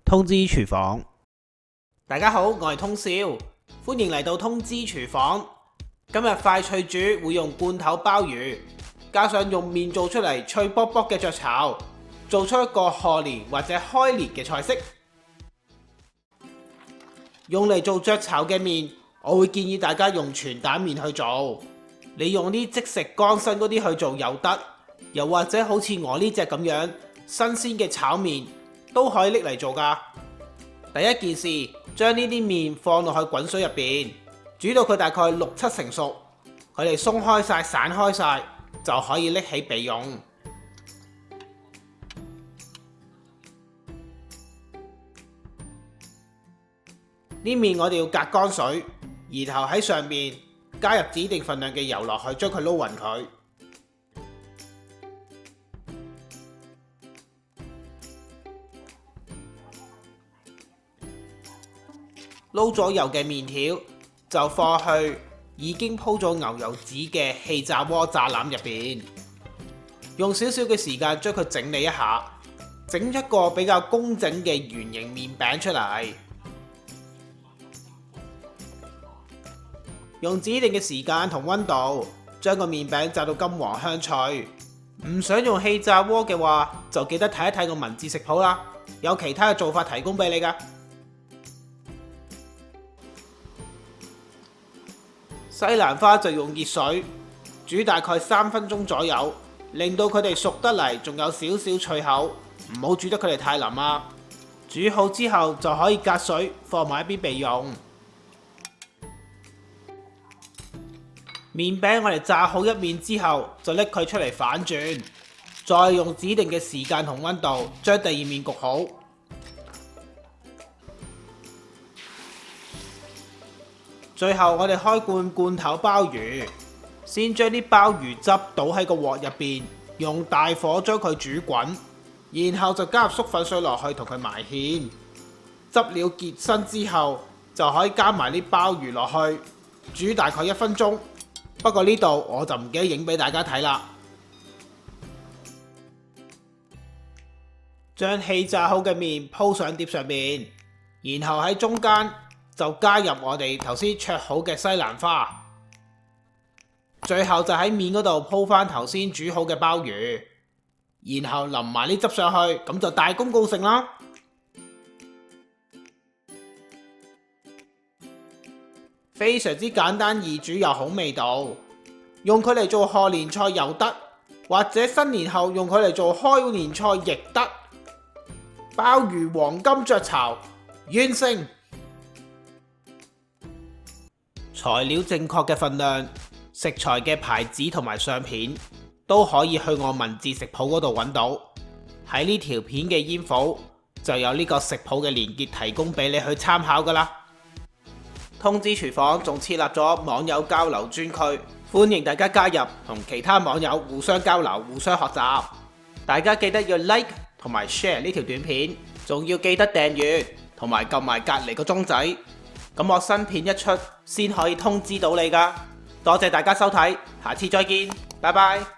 通知廚房。大家好，我係通少，歡迎嚟到通知廚房。今日快脆煮會用罐頭鮑魚，加上用麵做出嚟脆卜卜嘅雀巢，做出一個賀年或者開年嘅菜式。用嚟做雀巢嘅麵，我會建議大家用全蛋麵去做。你用啲即食乾身嗰啲去做又得，又或者好似我呢隻咁樣新鮮嘅炒麵都可以拎嚟做㗎。第一件事，將呢啲麵放落去滾水入邊，煮到佢大概6-7成熟，佢哋鬆開晒、散開晒，就可以拎起備用。呢麵我哋要隔乾水，然後喺上面加入指定份量嘅油落去，將佢撈勻佢。撈咗油嘅麵條就放去已經鋪咗牛油紙嘅氣炸鍋炸籃入邊，用少少嘅時間將佢整理一下，整一個比較工整嘅圓形麵餅出嚟。用指定嘅時間同溫度將個麵餅炸到金黃香脆。唔想用氣炸鍋嘅話，就記得睇一睇個文字食譜啦，有其他嘅做法提供俾你㗎。西蘭花就用熱水煮大概3分鐘左右，令到佢哋熟得嚟，仲有少少脆口，唔好煮得佢哋太腍啊。煮好之後就可以隔水放埋一邊備用。麵餅我哋炸好一面之後，就拎佢出嚟反轉，再用指定嘅時間同溫度將第二面焗好。最後我哋開罐頭鮑魚，先將啲鮑魚汁倒喺個鑊入邊，用大火將佢煮滾，然後就加入粟粉水落去同佢埋芡。汁料結身之後，就可以加埋啲鮑魚落去，煮大概1分鐘。不過呢度我就唔記得影俾大家睇啦。將氣炸好嘅麵鋪上碟上面，然後喺中間就加入我哋頭先焯好嘅西蘭花，最後就喺面嗰度鋪返頭先煮好嘅鮑魚，然後淋埋啲汁上去，咁就大功告成啦。非常之簡單易煮又好味道，用佢嚟做賀年菜又得，或者新年後用佢嚟做開年菜亦得。鮑魚黃金雀巢完成。材料正確嘅份量、食材嘅牌子同埋相片都可以去我文字食譜嗰度揾到。喺呢條片嘅煙火就有呢個食譜嘅連結提供俾你去參考㗎啦。通知廚房仲設立咗網友交流專區，歡迎大家加入，同其他網友互相交流、互相學習。大家記得要 like 同埋 share 呢條短片，仲要記得訂閱同埋撳埋隔離個鐘仔，咁我新片一出先可以通知到你㗎。多謝大家收睇，下次再見，拜拜。